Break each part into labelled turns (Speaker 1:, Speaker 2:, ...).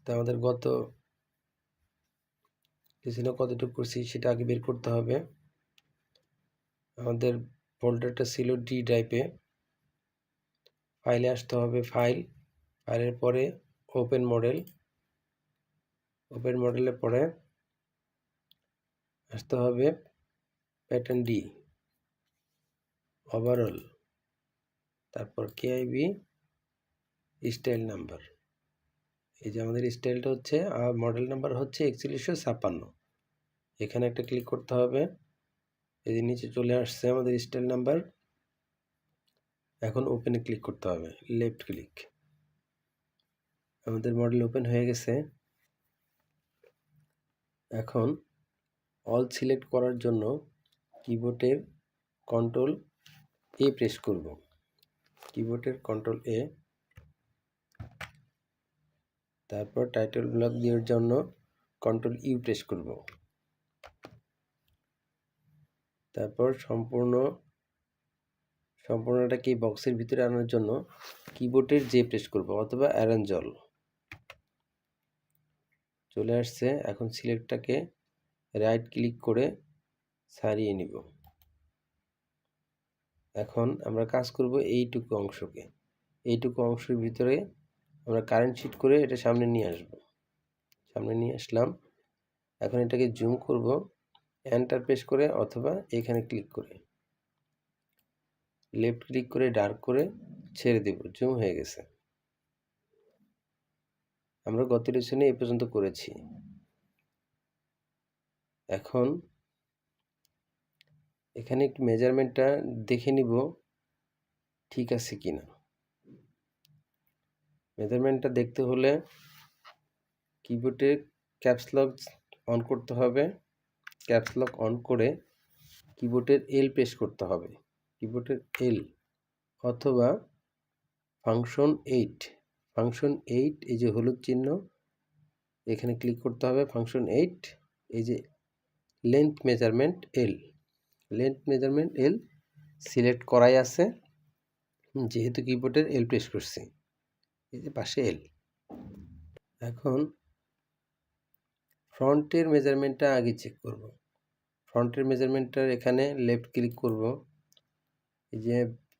Speaker 1: তো আমাদের গত লেসনে কতটুকু করছি সেটা আগে বের করতে হবে। আমাদের ফোল্ডারটা ছিল ডি ড্রাইভে। ফাইলে আসতে হবে, ফাইলের পরে ওপেন মডেলের পরে আসতে হবে প্যাটার্ন ডি, ওভারঅল, তারপর কেআইবি, স্টাইল নাম্বার। এই যে আমাদের স্টাইলটা হচ্ছে আর মডেল নাম্বার হচ্ছে 4156। এখানে একটা ক্লিক করতে হবে। এই যে নিচে চলে আসছে আমাদের স্টাইল নাম্বার। এখন ওপেনে ক্লিক করতে হবে, লেফট ক্লিক। আমাদের মডেল ওপেন হয়ে গেছে। এখন অল সিলেক্ট করার জন্য কিবোর্ডের কন্ট্রোল এ প্রেস করব। কিবোর্ডের কন্ট্রোল এ, তারপর টাইটেল ব্লক দেওয়ার জন্য কন্ট্রোল ইউ প্রেস করব। তারপর সম্পূর্ণটাকে এই বক্সের ভিতরে আনার জন্য কিবোর্ডের জে প্রেস করব অথবা অ্যারেঞ্জ অল। চলে আসছে। এখন সিলেক্টটাকে রাইট ক্লিক করে সারিয়ে নিব। এখন আমরা কাজ করব এইটুকু অংশকে। এইটুকু অংশের ভিতরে আমরা কারেন্ট শিট করে এটা সামনে নিয়ে আসব। সামনে নিয়ে আসলাম। এখন এটাকে জুম করব এন্টার প্রেস করে অথবা এখানে ক্লিক করে, লেফট ক্লিক করে ডার্ক করে ছেড়ে দেব। জুম হয়ে গেছে। আমরা গত লেসনে এই পর্যন্ত করেছি। এখন এখানে একটু মেজারমেন্টটা দেখে নিব ঠিক আছে কিনা। মেজারমেন্টটা দেখতে হলে কিবোর্ডে ক্যাপস লক অন করতে হবে। ক্যাপস লক অন করে কিবোর্ডের এল প্রেস করতে হবে। কিবোর্ডের এল অথবা ফাংশন 8। ফাংশন 8, এই যে হলুদ চিহ্ন, এখানে ক্লিক করতে হবে। ফাংশন 8, এই যে লেন্থ মেজারমেন্ট এল, লেন্থ মেজারমেন্ট এল সিলেক্ট করাই আছে, যেহেতু কিবোর্ডের এল প্রেস করছি। এই যে পাশে এল। এখন ফ্রন্টের মেজারমেন্টটা আগে চেক করব। ফ্রন্টের মেজারমেন্টটার এখানে লেফট ক্লিক করব। এই যে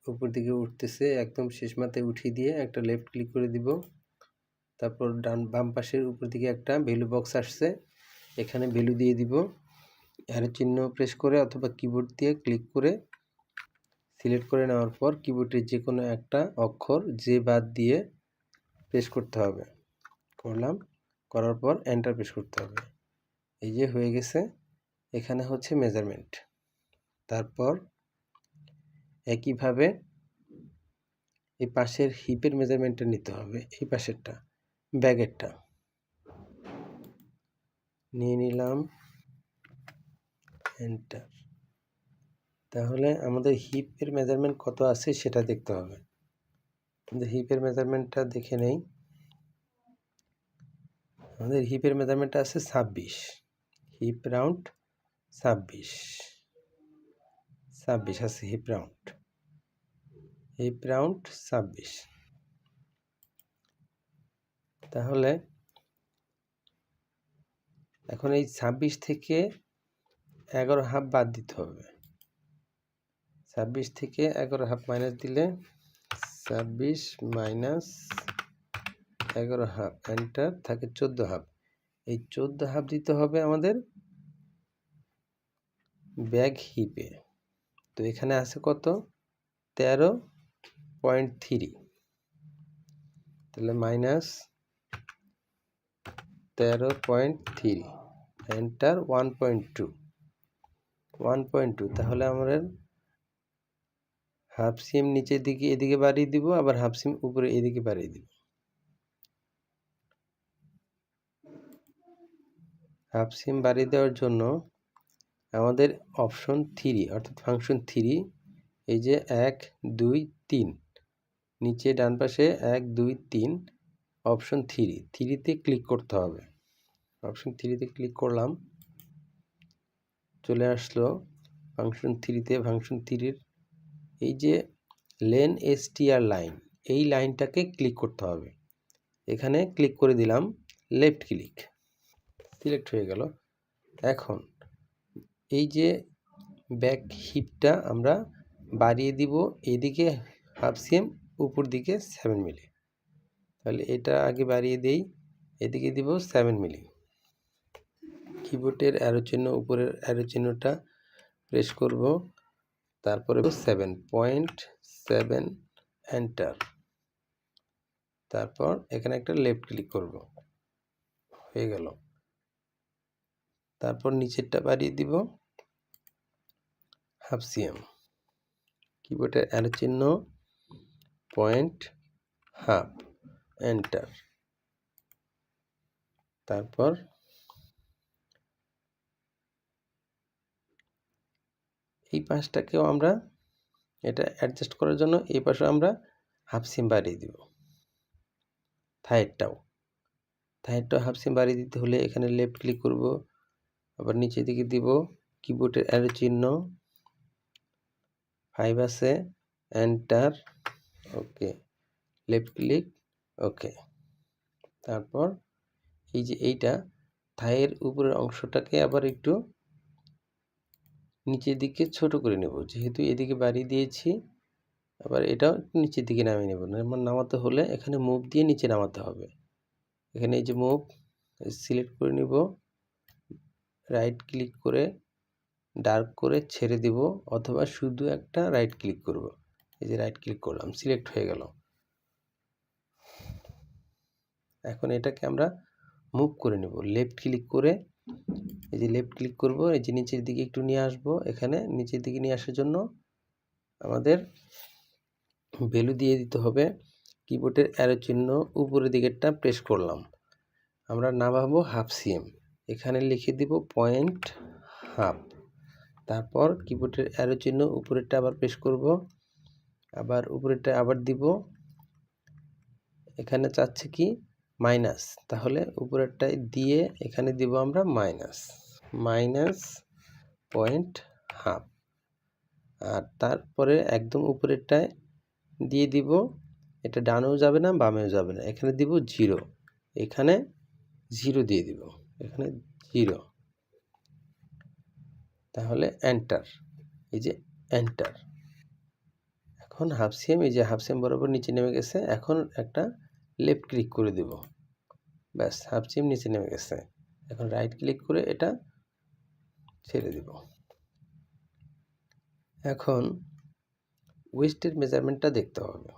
Speaker 1: উপর দিকে উঠতেছে, একদম শেষ মাথায় উঠিয়ে দিয়ে একটা লেফট ক্লিক করে দিব। তারপর বাম পাশের উপর দিকে একটা ভ্যালু বক্স আসছে, এখানে ভ্যালু দিয়ে দিব। অ্যারো চিহ্ন প্রেস করে অথবা কিবোর্ড দিয়ে ক্লিক করে সিলেক্ট করে নেওয়ার পর কিবোর্ডের যে কোনো একটা অক্ষর যে বাদ দিয়ে প্রেস করতে হবে। করার পর এন্টার প্রেস করতে হবে। এই যে হয়ে গেছে। এখানে হচ্ছে মেজারমেন্ট। তারপর একইভাবে এই পাশের হিপের মেজারমেন্টটা নিতে হবে। এই পাশেরটা, ব্যাগেরটা নিয়ে নিলাম, এন্টার। তাহলে আমাদের হিপের মেজারমেন্ট কত আছে সেটা দেখতে হবে। আমাদের হিপের মেজারমেন্টটা দেখে নেই। আমাদের হিপের মেজারমেন্টটা আছে 26। হিপ রাউন্ড 26 আছে হিপ রাউন্ড। 26। তাহলে এখন এই 26 থেকে 11 হাফ বাদ দিতে হবে। 26 থেকে 11 হাফ মাইনাস দিলে 26 মাইনাস 11 হাফ, এন্টার, থাকে 14 হাফ। এই 14 হাফ দিতে হবে আমাদের ব্যাগ হিপে। তো এখানে আছে কত? 13.3। তাহলে মাইনাস 13.3, এন্টার, 1.2। তাহলে আমরা হাফ সিম নিচের দিকে এদিকে বাড়িয়ে দিব, আবার হাফ সিম উপরে এদিকে বাড়িয়ে দিব। হাফ সিম বাড়িয়ে দেওয়ার জন্য আমাদের অপশন 3 অর্থাৎ ফাংশন 3, এই যে 1 2 3, নিচে ডান পাশে 1 2 3, অপশন 3তে ক্লিক করতে হবে। অপশন 3তে ক্লিক করলাম, চলে আসলো ফাংশন 3তে। ফাংশন 3-র এই যে লেন এসটিআর লাইন, এই লাইনটাকে ক্লিক করতে হবে। এখানে ক্লিক করে দিলাম, লেফট ক্লিক, সিলেক্ট হয়ে গেল। এখন এই যে ব্যাক হিপটা আমরা বাড়িয়ে দিব এদিকে হাফ সিএম, উপর দিকে 7 মিলি। তাহলে এটা আগে বাড়িয়ে দেই, এদিকে দিব 7 মিলি। কিবোর্ডের অ্যারো চিহ্ন, উপরের অ্যারো চিহ্নটা প্রেস করব, তারপরে 7.7 এন্টার, তারপর এখানে একটা লেফট ক্লিক করব, হয়ে গেল। তারপর নিচেরটা বাড়িয়ে দিব হাফ সিএম, কিবোর্ডের অ্যারো চিহ্ন, পয়েন্ট, হাফ, এন্টার, তারপর এই পাশটাকেও আমরা এটা অ্যাডজাস্ট করার জন্য এই পাশে আমরা হাফ সিম বাড়িয়ে দিব। থাইয়েরটাও হাফ সিম বাড়িয়ে দিতে হলে এখানে লেফট ক্লিক করব, আবার নিচের দিকে দিব, কিবোর্ডের অ্যারো চিহ্ন 5 আছে, এন্টার, ওকে, লেফট ক্লিক, ওকে। তারপর এই যে এইটা থাইয়ের উপরের অংশটাকে আবার একটু নিচের দিকে ছোট করে নেব, যেহেতু এদিকে বাড়িয়ে দিয়েছি, আবার এটাও নিচের দিকে নামিয়ে নেব। নামাতে হলে এখানে মুভ দিয়ে নিচে নামাতে হবে। এখানে এই যে মুভ সিলেক্ট করে নিব, রাইট ক্লিক করে ডার্ক করে ছেড়ে দিব, অথবা শুধু একটা রাইট ক্লিক করব। এই যে রাইট ক্লিক করলাম, সিলেক্ট হয়ে গেল। এখন এটাকে আমরা মুভ করে নেব, লেফট ক্লিক করে এই যে লেফট ক্লিক করব, এই যে নিচের দিকে একটু নিয়ে আসব। এখানে নিচের দিকে নিয়ে আসার জন্য আমাদের ভ্যালু দিয়ে দিতে হবে। কিবোর্ডের অ্যারো চিহ্ন উপরের দিকেরটা প্রেস করলাম, আমরা নামাবো হাফ সিএম, এখানে লিখে দিব পয়েন্ট হাফ। তারপর কিবোর্ডের অ্যারো চিহ্ন উপরেরটা আবার প্রেস করব, আবার উপরেরটা আবার দিব, এখানে চাচ্ছে কি মাইনাস, তাহলে উপরেরটায় দিয়ে এখানে দিব আমরা মাইনাস পয়েন্ট হাফ। আর তারপরে একদম উপরেরটায় দিয়ে দিব, এটা ডানেও যাবে না বামেও যাবে না, এখানে দিব 0, এখানে 0 দিয়ে দিব, এখানে 0, তাহলে এন্টার, এই যে এন্টার। এখন হাফ সিএম, এই যে হাফ সিএম বরাবর নিচে নেমে গেছে। এখন একটা লেফট ক্লিক করে দেব, ব্যাস হাফ সিএম নিচে নেমে গেছে। এখন রাইট ক্লিক করে এটা ছেড়ে দিব। এখন ওয়েস্টের মেজারমেন্টটা দেখতে হবে।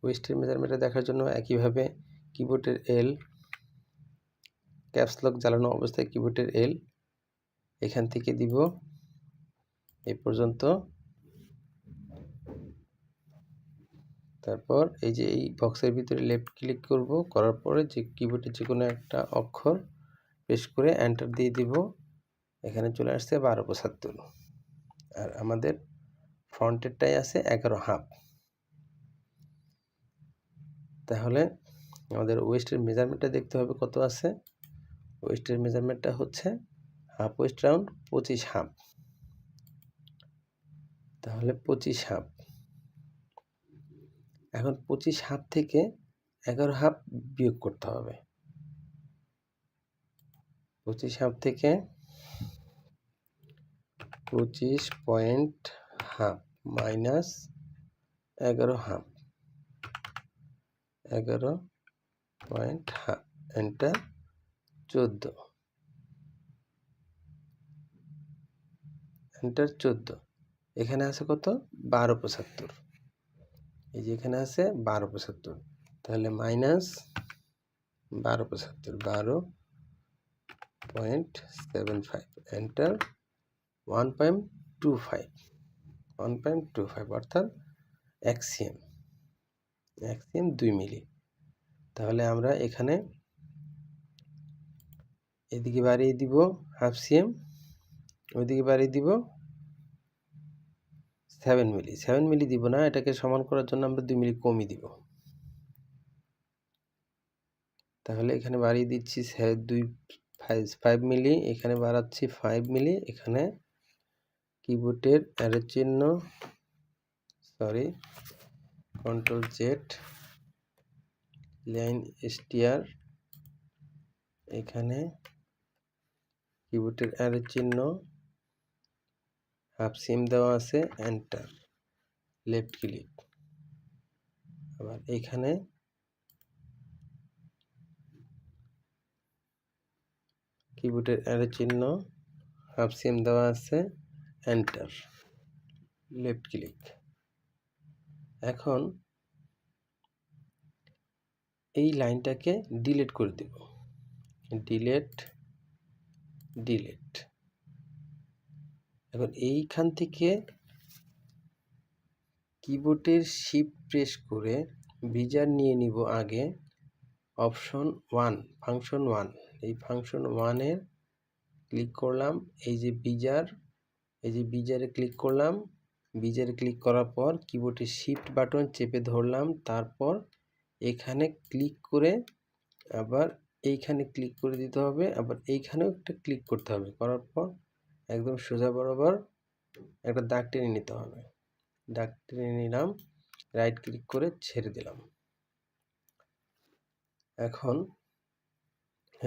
Speaker 1: ওয়েস্টের মেজারমেন্টটা দেখার জন্য একইভাবে কিবোর্ডের এল, ক্যাপস লক জ্বালানো অবস্থায় কিবোর্ডের এল, এখান থেকে দিব এই পর্যন্ত। তারপর এই যে এই বক্সের ভিতরে লেফট ক্লিক করব, করার পরে যে কিবোর্ডে যে কোনো একটা অক্ষর প্রেস করে এন্টার দিয়ে দিব। এখানে চলে আসছে 1275, আর আমাদের ফ্রন্টেরটাই আছে 11 হাফ। তাহলে আমাদের ওয়েস্টের মেজারমেন্টটা দেখতে হবে কত আছে। ওয়েস্টের মেজারমেন্টটা হচ্ছে হাফ ওয়েস্ট রাউন্ড 25 হাফ, তাহলে 25 হাফ। এখন 25 হাফ থেকে 11 হাফ বিয়োগ করতে হবে। 25 হাফ থেকে 25 point half minus 11 half, 11 point half, enter, 14, enter 14। এখানে আছে কত 1275, এই যে এখানে আছে 1275, তাহলে মাইনাস 1275, 12.75, এন্টার, 1.25 অর্থাৎ 1 সিএম, 2 মিলি। তাহলে আমরা এখানে এদিকে বাড়িয়ে দিব হাফ সিএম, ওইদিকে বাড়িয়ে দিব 7 মিলি। 7 মিলি দিব না, এটাকে সমান করার জন্য আমরা 2 মিলি কমই দিব। তাহলে এখানে বাড়িয়ে দিচ্ছি 5 মিলি, এখানে বাড়াচ্ছি 5 মিলি। এখানে কিবোর্ডের অ্যারো চিহ্ন, কন্ট্রোল জেড, লাইন str, এখানে কিবোর্ডের অ্যারো চিহ্ন, হাফ সিম দেওয়া আছে, এন্টার, লেফট ক্লিক। আবার এখানে কিবোর্ডের অ্যারো চিহ্ন, হাফ সিম দেওয়া আছে, এন্টার, লেফট ক্লিক। এখন এই লাইনটাকে ডিলিট করে দেব, ডিলিট। এখন এইখান থেকে কিবোর্ডের শিফট প্রেস করে বিজার নিয়ে নিব আগে, অপশন 1, ফাংশন 1। এই ফাংশন 1-এর ক্লিক করলাম, এই যে বিজারে ক্লিক করলাম। বিজারে ক্লিক করার পর কিবোর্ডের শিফট বাটন চেপে ধরলাম, তারপর এখানে ক্লিক করে আবার এইখানে ক্লিক করে দিতে হবে, আবার এইখানেও একটা ক্লিক করতে হবে। করার পর একদম সোজা বরাবর একটা দাগ টেনে নিতে হবে। দাগ টেনে নিলাম, রাইট ক্লিক করে ছেড়ে দিলাম। এখন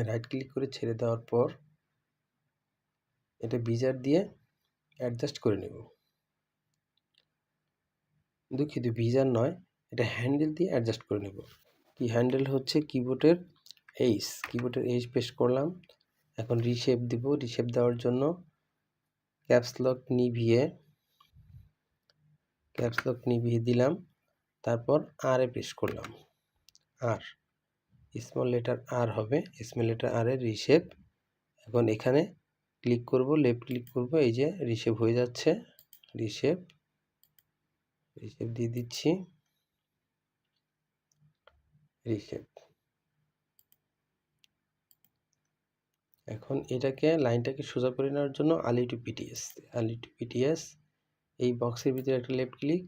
Speaker 1: রাইট ক্লিক করে ছেড়ে দেওয়ার পর এটা বিজার দিয়ে অ্যাডজাস্ট করে নেব। দুঃখিত, বিজার নয়, এটা হ্যান্ডেল দিয়ে অ্যাডজাস্ট করে নেব। কি হ্যান্ডেল হচ্ছে কিবোর্ডের এইচ প্রেস করলাম। এখন রিশেপ দিব। রিশেপ দেওয়ার জন্য ক্যাপস লক নিভিয়ে দিলাম, তারপর আর এ প্রেস করলাম। আর স্মল লেটার আর হবে, স্মল লেটার আর এর রিশেপ। এখন এখানে ক্লিক করব, লেফট ক্লিক করব, এই যে রিশেপ হয়ে যাচ্ছে। রিশেপ দিয়ে দিচ্ছি, রিশেপ। এখন এটাকে লাইনটাকে সোজা করে নেওয়ার জন্য আলি টু পিটিএস, এই বক্সের ভিতরে একটা লেফট ক্লিক,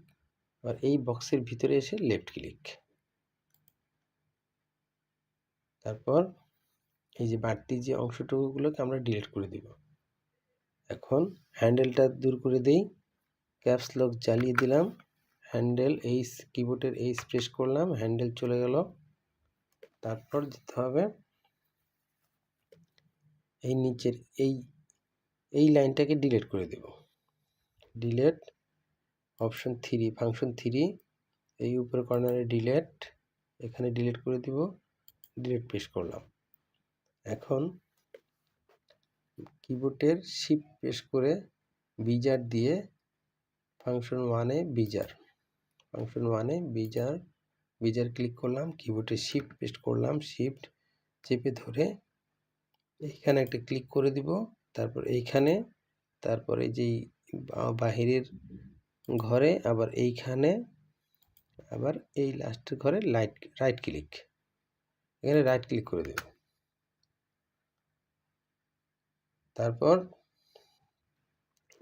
Speaker 1: আর এই বক্সের ভিতরে এসে লেফট ক্লিক। তারপর এই যে বাড়তি যে অংশটুকুগুলোকে আমরা ডিলিট করে দিব। এখন হ্যান্ডেলটা দূর করে দেই, ক্যাপস লক জ্বালিয়ে দিলাম, হ্যান্ডেল কিবোর্ডের এইচ প্রেস করলাম, হ্যান্ডেল চলে গেল। তারপর দিতে হবে এই নিচের এই লাইনটাকে ডিলিট করে দেব। ডিলিট, অপশন 3, ফাংশন 3, এই উপরে কর্নারে ডিলিট, এখানে ডিলিট করে দিব, ডিলিট প্রেস করলাম। এখন কিবোর্ডের শিফট প্রেস করে বিজার দিয়ে ফাংশন 1-এ বিজার ক্লিক করলাম, কিবোর্ডে শিফট প্রেস করলাম, শিফট চেপে ধরে এইখানে একটা ক্লিক করে দিব, তারপর এইখানে, তারপরে যে বাহিরের ঘরে, আবার এইখানে, আবার এই লাস্টের ঘরে রাইট ক্লিক, এখানে রাইট ক্লিক করে দেব। তারপর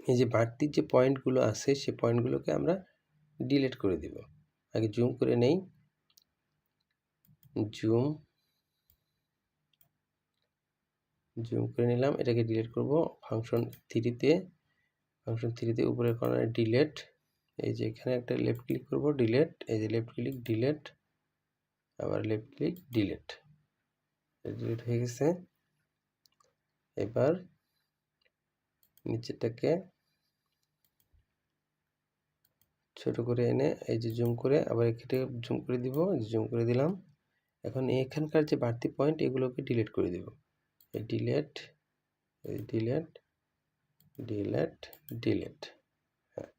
Speaker 1: এই যে বাড়তি যে পয়েন্টগুলো আছে সেই পয়েন্টগুলোকে আমরা ডিলিট করে দিব। আগে জুম করে নেই, জুম করে নিলাম, এটাকে ডিলিট করব। ফাংশন 3-তে উপরের কর্নারে ডিলিট, এই যে এখানে একটা লেফট ক্লিক করব, ডিলিট, এই যে লেফট ক্লিক ডিলিট, আবার লেফট ক্লিক ডিলিট হয়ে গেছে। এবার নিচেরটাকে ছোট করে এনে এই যে জুম করে আবার এখানে জুম করে দিব, জুম করে দিলাম। এখন এখানকার যে বাড়তি পয়েন্ট এগুলোকে ডিলিট করে দিব, এই ডিলিট, হ্যাঁ।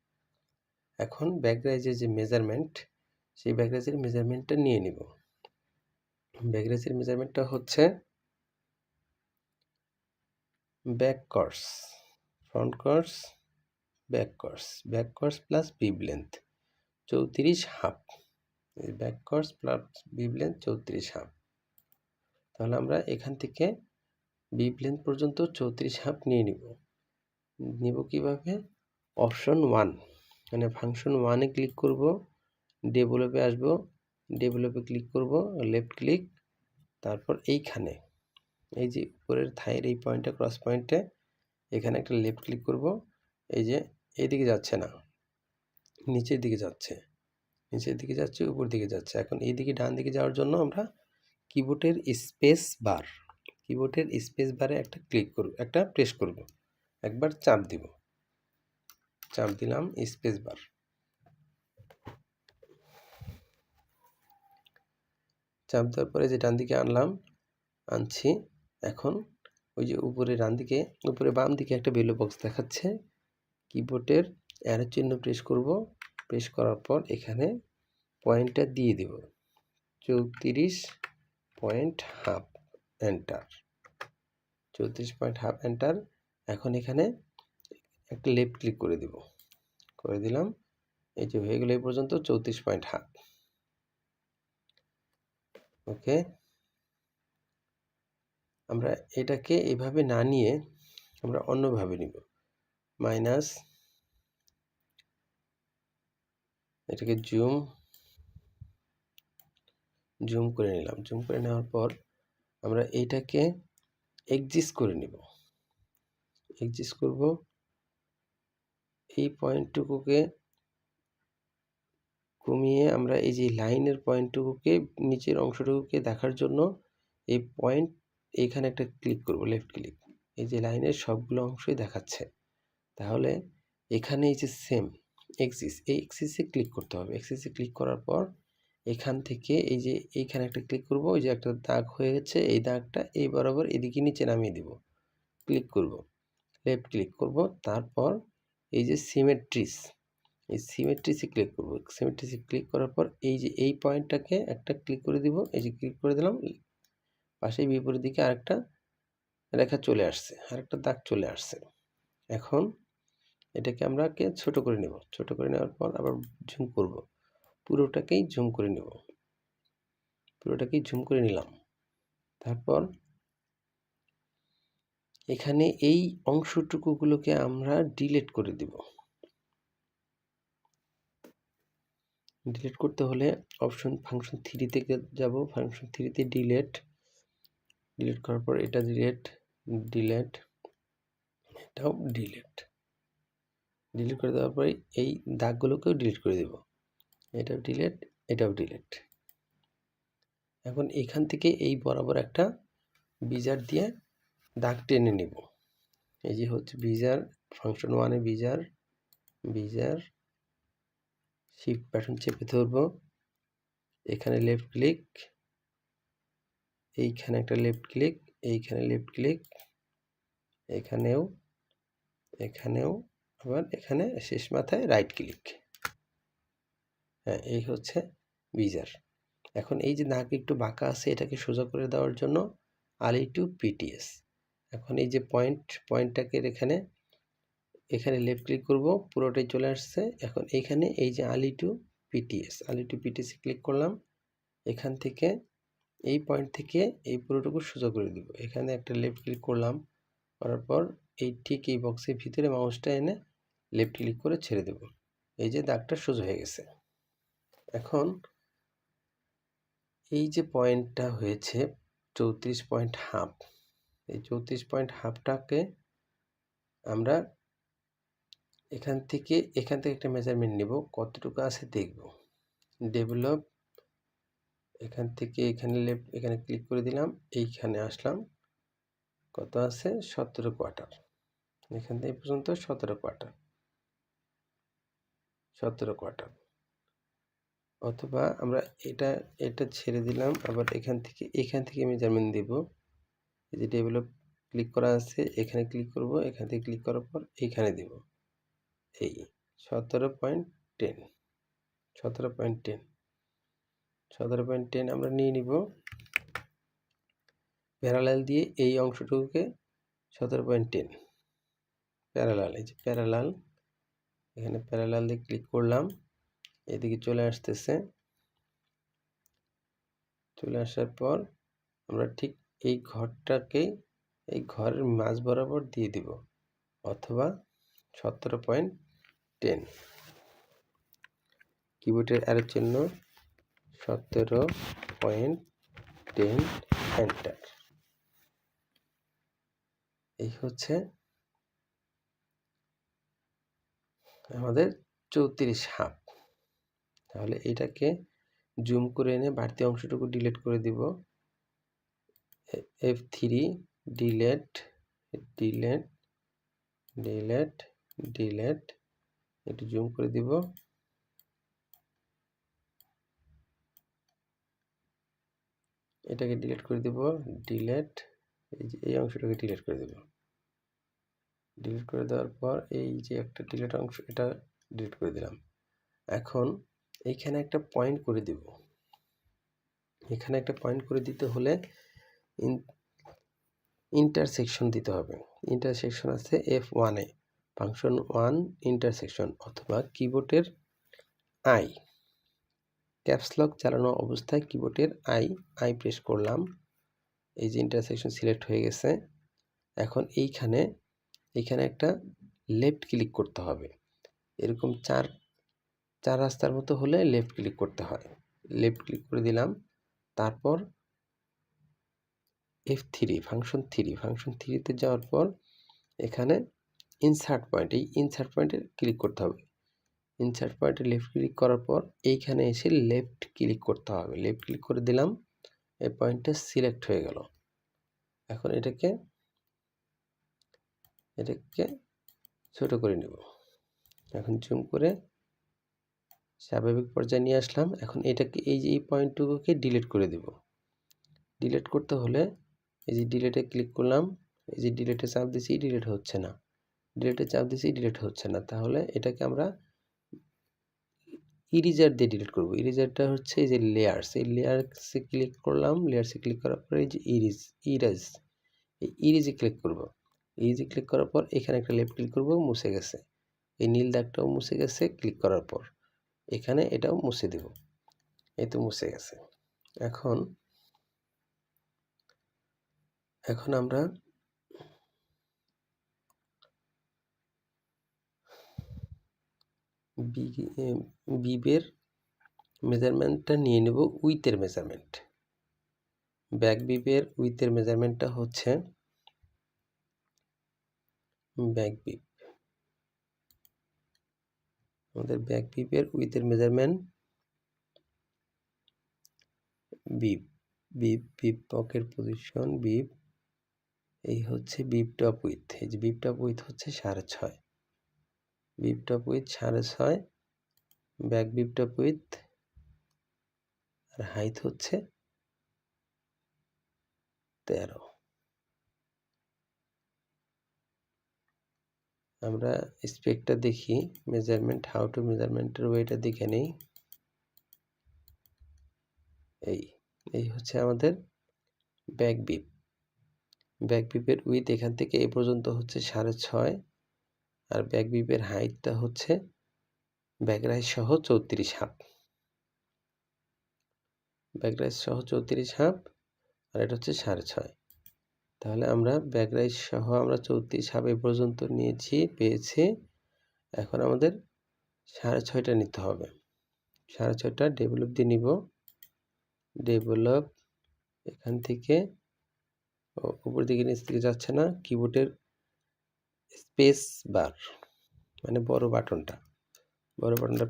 Speaker 1: এখন ব্যাকগ্রাউন্ডের যে মেজারমেন্ট, সেই ব্যাকগ্রাউন্ডের মেজারমেন্টটা নিয়ে নিব। ব্যাকগ্রাউন্ডের মেজারমেন্টটা হচ্ছে back কর্স, front কর্স, back কর্স plus বিব length 34.5, back কর্স plus বিব length 34.5। তাহলে আমরা এখান থেকে বিব লেন্থ পর্যন্ত 34.5 নিয়ে নিব কিভাবে? অপশন 1 মানে ফাংশন 1-এ ক্লিক করব, ডেভেলপে আসব, ডেভেলপে ক্লিক করব, লেফট ক্লিক, তারপর এইখানে এই যে উপরের থাইয়ের এই পয়েন্টটা, ক্রস পয়েন্টে এখানে একটা লেফট ক্লিক করব। এই যে এইদিকে যাচ্ছে না, নিচের দিকে যাচ্ছে, উপর দিকে যাচ্ছে। এখন এইদিকে ডান দিকে যাওয়ার জন্য আমরা কিবোর্ডের স্পেস বার, কিবোর্ডের স্পেস বারে একটা ক্লিক করব, একটা প্রেস করব, একবার চাপ দিব, চাপ দিলাম স্পেস বার। চাপ দেওয়ার পরে যে ডান দিকে আনছি। এখন ওই যে উপরে ডান দিকে, উপরে বাম দিকে একটা বেলো বক্স দেখাচ্ছে, কিবোর্ডের অ্যারো চিহ্ন প্রেস করব, প্রেস করার পর এখানে পয়েন্টটা দিয়ে দেব 34.5 এন্টার, 34.5 এন্টার। এখন এখানে একটা লেফট ক্লিক করে দেব, করে দিলাম। এই যে হয়ে গেল এই পর্যন্ত 34.5। ওকে, আমরা এটাকে এভাবে না নিয়ে আমরা অন্যভাবে নিব। মাইনাস, এটাকে জুম করে নিলাম। জুম করে নেওয়ার পর আমরা এইটাকে এক্সিস্ট করে নিব। এক্সিস্ট করব, এই পয়েন্টটুকুকে কমিয়ে আমরা এই যে লাইনের পয়েন্টটুকুকে, নিচের অংশটুকুকে দেখার জন্য এই পয়েন্ট, এইখানে একটা ক্লিক করব, লেফট ক্লিক। এই যে লাইনের সবগুলো অংশই দেখাচ্ছে, তাহলে এখানে এই যে সেম এক্সিস, এই এক্সিসে ক্লিক করতে হবে। এক্সিসে ক্লিক করার পর এখান থেকে এই যে এইখানে একটা ক্লিক করব, ওই যে একটা দাগ হয়ে গেছে, এই দাগটা এই বরাবর এদিকে নিচে নামিয়ে দিব, ক্লিক করব, লেফট ক্লিক করব। তারপর এই যে সিমেট্রিস, এই সিমেট্রিসে ক্লিক করব। সিমেট্রিসে ক্লিক করার পর এই যে এই পয়েন্টটাকে একটা ক্লিক করে দিব, এই যে ক্লিক করে দিলাম, পাশে বিপরীত দিকে আরেকটা রেখা চলে আসছে, আরেকটা দাগ চলে আসছে। এখন এটাকে আমরা ছোট করে নেব। ছোট করে নেওয়ার পর আবার জুম করব, পুরোটাকেই জুম করে নেব, পুরোটাকেই জুম করে নিলাম। তারপর এখানে এই অংশটুকুগুলোকে আমরা ডিলিট করে দিব। ডিলিট করতে হলে ফাংশন 3 থেকে যাব, ফাংশন 3 তে ডিলিট করার পর এটা ডিলিট, এটাও ডিলিট করে দেওয়ার পরে এই দাগগুলোকেও ডিলিট করে দেব, এটাও ডিলিট, এটাও ডিলিট। এখন এখান থেকে এই বরাবর একটা বিজার দিয়ে দাগ টেনে নেব। এই যে হচ্ছে বিজার, ফাংশন 1 এ বিজার শিফট বাটন চেপে ধরব, এখানে লেফট ক্লিক, এইখানে একটা লেফট ক্লিক, এইখানে লেফট ক্লিক, এখানেও আবার এখানে শেষ মাথায় রাইট ক্লিক। হ্যাঁ, এই হচ্ছে বিজার। এখন এই যে দাগ একটু বাঁকা আছে, এটাকে সোজা করে দেওয়ার জন্য আলি টু পিটিএস। এখন এই যে পয়েন্টটাকে এখানে লেফট ক্লিক করব, পুরোটাই চলে আসছে। এখন এইখানে এই যে আলি টু পিটিএস ক্লিক করলাম। এখান থেকে এই পয়েন্ট থেকে এই পুরোটুকু সোজা করে দিব। এখানে একটা লেফট ক্লিক করলাম, করার পর এই ঠিক এই বক্সের ভিতরে মাউসটা এনে লেফট ক্লিক করে ছেড়ে দেব। এই যে দাগটা সোজা হয়ে গেছে। এখন এই যে পয়েন্টটা হয়েছে 34.5, এই 34.5টাকে আমরা এখান থেকে একটা মেজারমেন্ট নেব, কতটুকু আছে দেখব। ডেভেলপ, এখান থেকে এখানে ক্লিক করে দিলাম, এইখানে আসলাম, কত আছে 17 কোয়ার্টার। এখান থেকে পর্যন্ত 17 কোয়ার্টার। অথবা আমরা এটা ছেড়ে দিলাম, আবার এখান থেকে মেজারমেন্ট দেব। এই যে ডেভেলপ ক্লিক করা আছে, এখানে ক্লিক করব, এখান থেকে ক্লিক করার পর এইখানে দেব, এই 17.10 আমরা নিয়ে নিব। প্যারালাল দিয়ে এই অংশটুকুকে 17.10 প্যারালাল, এই যে প্যারালাল, এখানে প্যারালাল দিয়ে ক্লিক করলাম, এদিকে চলে আসতেছে। চলে আসার পর আমরা ঠিক এই ঘরটাকে এই ঘরের মাঝ বরাবর দিয়ে দিব, অথবা 17.10, কিবোর্ডের অ্যারো চিহ্ন 17.10 এন্টার। এই হচ্ছে আমাদের 34.5। তাহলে এটাকে জুম করে এনে বাড়তি অংশটুকু ডিলিট করে দিব, F3 delete delete delete delete, একটু জুম করে দিব, এটাকে ডিলিট করে দিব, ডিলেট, এই যে এই অংশটাকে ডিলিট করে দেব। ডিলিট করে দেওয়ার পর এই যে একটা ডিলিট অংশ, এটা ডিলিট করে দিলাম। এখন এইখানে একটা পয়েন্ট করে দিব। এখানে একটা পয়েন্ট করে দিতে হলে ইন্টারসেকশন দিতে হবে। ইন্টারসেকশন আছে F1 এ, ফাংশন 1 ইন্টারসেকশন, অথবা কিবোর্ডের আই, ক্যাপসলক চালানো অবস্থায় কিবোর্ডের আই প্রেস করলাম, এই যে ইন্টারসেকশন সিলেক্ট হয়ে গেছে। এখন এইখানে একটা লেফট ক্লিক করতে হবে। এরকম চার রাস্তার মতো হলে লেফট ক্লিক করতে হয়। লেফট ক্লিক করে দিলাম। তারপর F3 ফাংশন 3তে যাওয়ার পর এখানে ইনসার্ট পয়েন্ট, এই ইনসার্ট পয়েন্টে ক্লিক করতে হবে। ইনসার্ট পয়েন্টে লেফট ক্লিক করার পর এইখানে এসে লেফট ক্লিক করতে হবে। লেফট ক্লিক করে দিলাম, এই পয়েন্টটা সিলেক্ট হয়ে গেল। এখন এটাকে ছোট করে নেব। এখন জুম করে স্বাভাবিক পর্যায়ে নিয়ে আসলাম। এখন এটাকে এই যে এই পয়েন্টটুকুকে ডিলিট করে দেব। ডিলিট করতে হলে এই যে ডিলিটে ক্লিক করলাম, এই যে ডিলিটে চাপ দিছি, ডিলিট হচ্ছে না। ডিলিটে চাপ দিছি, ডিলিট হচ্ছে না। তাহলে এটাকে আমরা ইরেজার দিয়ে ডিলিট করব। ইরেজারটা হচ্ছে এই যে লেয়ার্স, এই লেয়ার্সে ক্লিক করলাম, লেয়ার্সে ক্লিক করার পরে এই যে ইরেজ, এই ইরেজে ক্লিক করব। ইরেজে ক্লিক করার পর এখানে একটা লেফট ক্লিক করব, মুছে গেছে। এই নীল দাগটাও মুছে গেছে ক্লিক করার পর। এখানে এটাও মুছে দেব, এই তো মুছে গেছে। এখন আমরা বিবের মেজারমেন্টটা নিয়ে নেব, উইথের মেজারমেন্ট। ব্যাক বিবের উইথের মেজারমেন্টটা হচ্ছে ব্যাক বিপ, আমাদের ব্যাক বিপের উইথের মেজারমেন্ট বিপ পকের পজিশন বিপ, এই হচ্ছে বিপ টপ উইথ। এই যে বিপ টপ উইথ হচ্ছে 6.5, বিপ টপ উইথ 6.5, ব্যাক বিপ টপ উইথ, আর হাইট হচ্ছে 13। আমরা স্পেকটা দেখি, মেজারমেন্ট, হাউ টু মেজারমেন্টের ওয়েটা দেখে নেই। এই হচ্ছে আমাদের ব্যাক বিপ। ব্যাক বিপের উইথ এখান থেকে এই পর্যন্ত হচ্ছে 6.5, আর ব্যাক বিপের হাইটটা হচ্ছে ব্যাক রাইজ সহ 34 হাফ। ব্যাক রাইজ সহ 34 হাফ, আর এটা হচ্ছে 6.5। তাহলে আমরা ব্যাক রাইজ সহ আমরা 34 হাফ এ পর্যন্ত পেয়েছি। এখন আমাদের 6.5টা নিতে হবে। 6.5টা ডেভেলপ দিয়ে নিব। ডেভেলপ, এখান থেকে উপর দিকে নিচ থেকে যাচ্ছে না, কিবোর্ডের স্পেস বার মানে বড় বাটনটা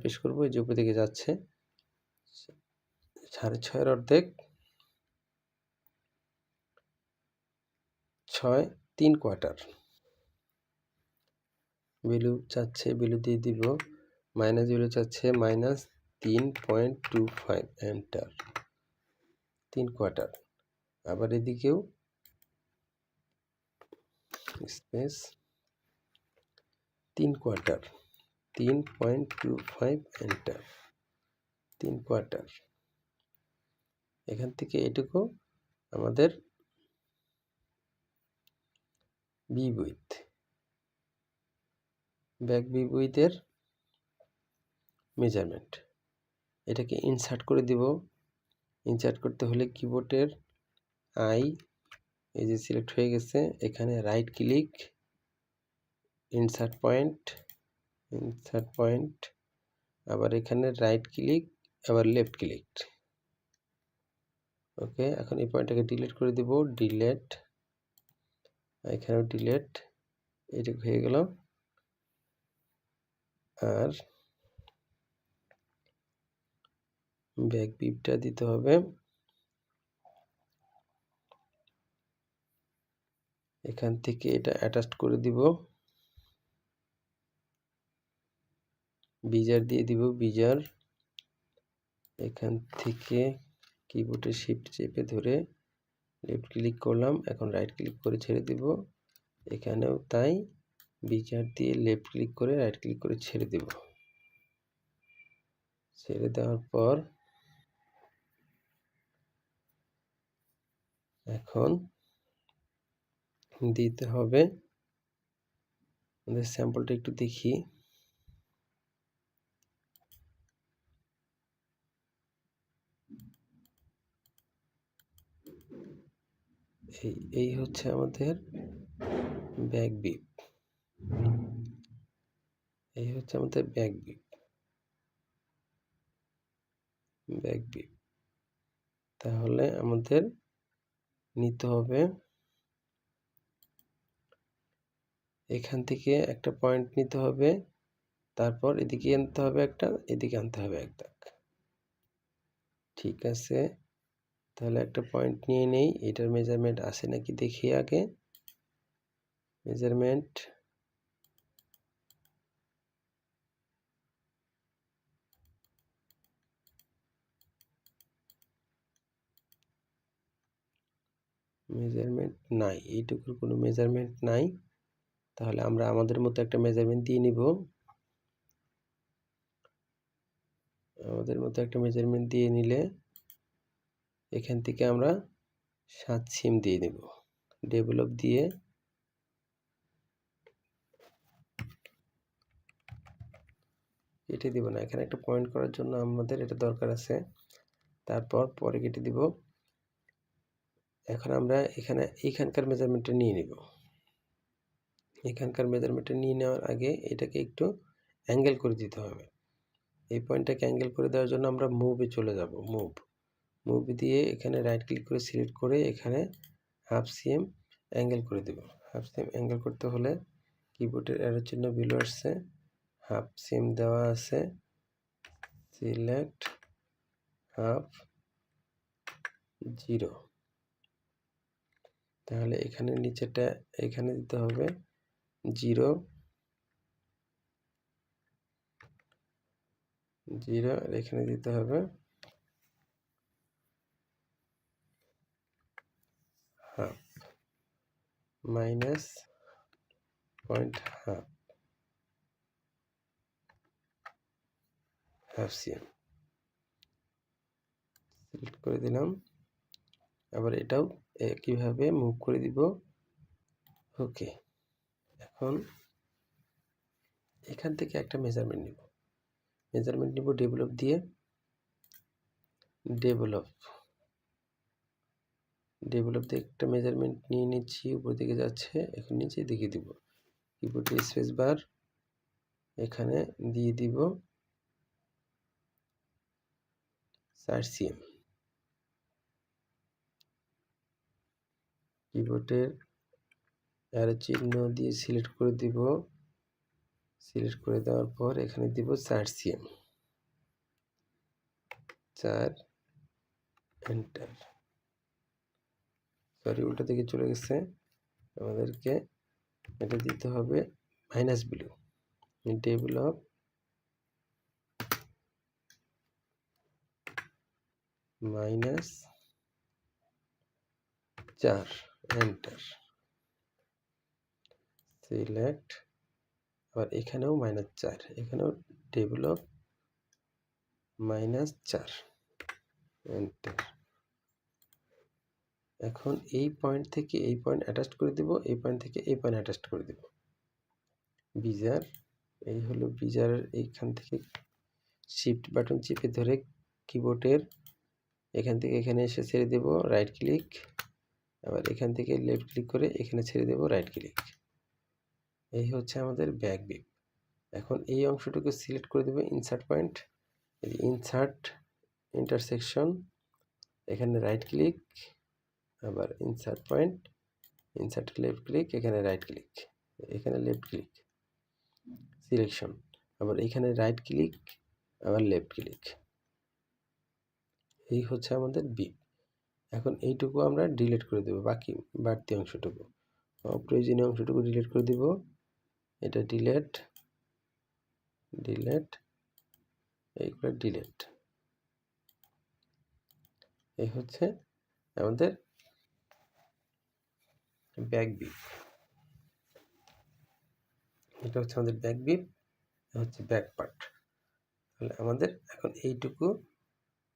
Speaker 1: প্রেস করব, এই যে উপর দিকে যাচ্ছে। 6.5-এর অর্ধেক 6 3/4। ভ্যালু চাচ্ছে, ভ্যালু দিয়ে দিব, মাইনাস ভ্যালু চাচ্ছে -3.25, এন্টার। 3/4। আবার এদিকেও স্পেস 3/4, 3.25, এন্টার। 3/4। এখান থেকে এটুকু আমাদের বিপ উইথ, ব্যাক বিপ উইথের মেজারমেন্ট। এটাকে ইনসার্ট করে দিব। ইনসার্ট করতে হলে কিবোর্ডের আই, এই যে সিলেক্ট হয়ে গেছে, এখানে রাইট ক্লিক, ইনসার্ট পয়েন্ট, আবার এখানে রাইট ক্লিক, আবার লেফট ক্লিক। ওকে, এখন এই পয়েন্টটাকে ডিলিট করে দিব, ডিলেট, এখানেও ডিলেট, এইটুকু হয়ে গেল। আর ব্যাক বিপটা দিতে হবে, এখান থেকে এটা অ্যাটাচ করে দিব, বিজার দিয়ে দিব, বিজার এখান থেকে কিবোর্ডে শিফট চেপে ধরে লেফট ক্লিক করলাম, এখন রাইট ক্লিক করে ছেড়ে দিব, এখানেও তাই বিজার দিয়ে লেফট ক্লিক করে রাইট ক্লিক করে ছেড়ে দেব। ছেড়ে দেওয়ার পর এখন দিতে হবে, আমাদের স্যাম্পলটা একটু দেখি। এই হচ্ছে আমাদের ব্যাক বিপ, এই হচ্ছে আমাদের ব্যাক বিপ, ব্যাক বিপ। তাহলে আমাদের নিতে হবে এখান থেকে একটা পয়েন্ট নিতে হবে, তারপর এদিকে আনতে হবে একটা, এদিকে আনতে হবে একটা। ঠিক আছে, তাহলে একটা পয়েন্ট নিয়ে নেই, এটার মেজারমেন্ট আছে নাকি দেখি আগে। মেজারমেন্ট নাই, এইটুকুর কোনো মেজারমেন্ট নাই। তাহলে আমরা আমাদের মতো একটা মেজারমেন্ট দিয়ে নিব, আমাদের মতো একটা মেজারমেন্ট দিয়ে নিলে এখান থেকে আমরা 7 সিম দিয়ে নেব, ডেভেলপ দিয়ে কেটে দিব না, এখানে একটা পয়েন্ট করার জন্য আমাদের এটা দরকার আছে, তারপর পরে কেটে দিব। এখন আমরা এখানকার মেজারমেন্টটা নিয়ে নিব। এখানকার মেজারমেন্টটা নিয়ে নেওয়ার আগে এটাকে একটু অ্যাঙ্গেল করে দিতে হবে। এই পয়েন্টটাকে অ্যাঙ্গেল করে দেওয়ার জন্য আমরা মুভে চলে যাব, মুভ দিয়ে এখানে রাইট ক্লিক করে সিলেক্ট করে এখানে হাফ সিএম অ্যাঙ্গেল করে দেব। হাফ সিএম অ্যাঙ্গেল করতে হলে কিবোর্ডের অ্যারো চিহ্ন বিলো আসছে, হাফ সিএম দেওয়া আছে, সিলেক্ট হাফ 0। তাহলে এখানে নিচেটা এখানে দিতে হবে 0, আর এখানে দিতে হবে half, minus point half CM select করে দিলাম। আবার এটাও একইভাবে মুভ করে দিব। ওকে, এখন এখান থেকে একটা মেজারমেন্ট নিব, ডেভেলপ দিয়ে, ডেভেলপ দিয়ে একটা মেজারমেন্ট নিয়ে নিচ্ছি, উপর দিকে যাচ্ছে, এখন নিচে দিকে দিব, কিবোর্ডে স্পেস বার এখানে দিয়ে দিব 4 সিএম। কিবোর্ডের অ্যারো চিহ্ন দিয়ে সিলেক্ট করে দিব, সিলেক্ট করে দেওয়ার পর এখানে দিব 4 সিএম, 4, এন্টার। সরি, উল্টা দিকে চলে গেছে, আমাদেরকে এটা দিতে হবে minus Bilu, develop -4, enter, select, আবার এখানেও -4, এখানেও ডেভেলপ -4, এন্টার। এখন এই পয়েন্ট থেকে এই পয়েন্ট অ্যাটাচ করে দিব, এই পয়েন্ট থেকে এই পয়েন্ট অ্যাটাচ করে দিব, বিজার, এই হলো বিজারের। এইখান থেকে শিফট বাটন চেপে ধরে কিবোর্ডের এখান থেকে এখানে এসে ছেড়ে দেব, রাইট ক্লিক, আবার এখান থেকে লেফট ক্লিক করে এখানে ছেড়ে দেব, রাইট ক্লিক। এই হচ্ছে আমাদের ব্যাক বিপ। এখন এই অংশটুকু সিলেক্ট করে দেব, ইনসার্ট পয়েন্ট, ইনসার্ট ইন্টারসেকশন, এখানে রাইট ক্লিক, আবার insert point, insert left click, এখানে রাইট ক্লিক, এখানে লেফট ক্লিক, সিলেকশন, আবার এখানে রাইট ক্লিক, আবার লেফট ক্লিক। এই হচ্ছে আমাদের বিপ। এখন এইটুকু আমরা ডিলিট করে দেব, বাড়তি অংশটুকু। অপ্রয়োজনীয় অংশটুকু ডিলিট করে দিব। এটা ডিলেট, এইগুলো ডিলেট। এই হচ্ছে আমাদের ব্যাক বিপ। এটা হচ্ছে আমাদের ব্যাক বিপ, হচ্ছে ব্যাক পার্ট। তাহলে আমাদের এখন এইটুকু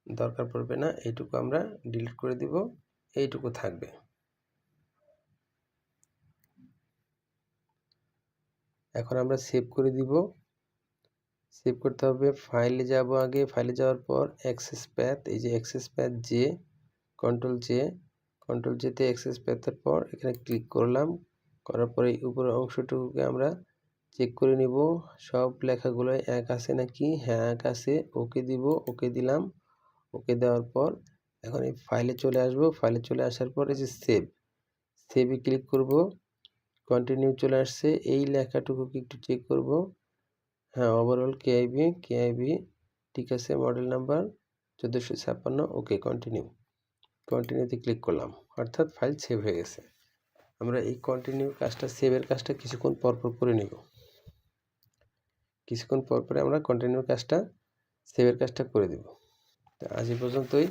Speaker 1: দরকার পড়বে না, এইটুকু আমরা ডিলিট করে দিব, এইটুকু থাকবে। এখন আমরা সেভ করে দিব। সেভ করতে হবে, ফাইলে যাব, আগে ফাইলে যাওয়ার পর অ্যাক্সেস প্যাথ, এই যে অ্যাক্সেস প্যাথ জে, কন্ট্রোল জেতে অ্যাক্সেস প্যাথের পর এখানে ক্লিক করলাম। করার পরে উপরের অংশটুকুকে আমরা চেক করে নিব সব লেখাগুলো এক আছে নাকি। হ্যাঁ এক আছে, ওকে দিব, ওকে দিলাম। ওকে দেওয়ার পর এখন এই ফাইলে চলে আসব। ফাইলে চলে আসার পর এই যে সেভে ক্লিক করব। কন্টিনিউ চলে আসছে। এই লেখাটুকুকে একটু চেক করব। হ্যাঁ ওভারঅল কেআইবি ঠিক আছে, মডেল নাম্বার 1456। ওকে কন্টিনিউতে ক্লিক করলাম, অর্থাৎ ফাইল সেভ হয়ে গেছে। আমরা এই কন্টিনিউ কাজটা, সেভের কাজটা কিছুক্ষণ পরপর করে নিব। কিছুক্ষণ পরপরে আমরা কন্টিনিউ কাজটা, সেভের কাজটা করে দেব। তো আজ এই পর্যন্তই।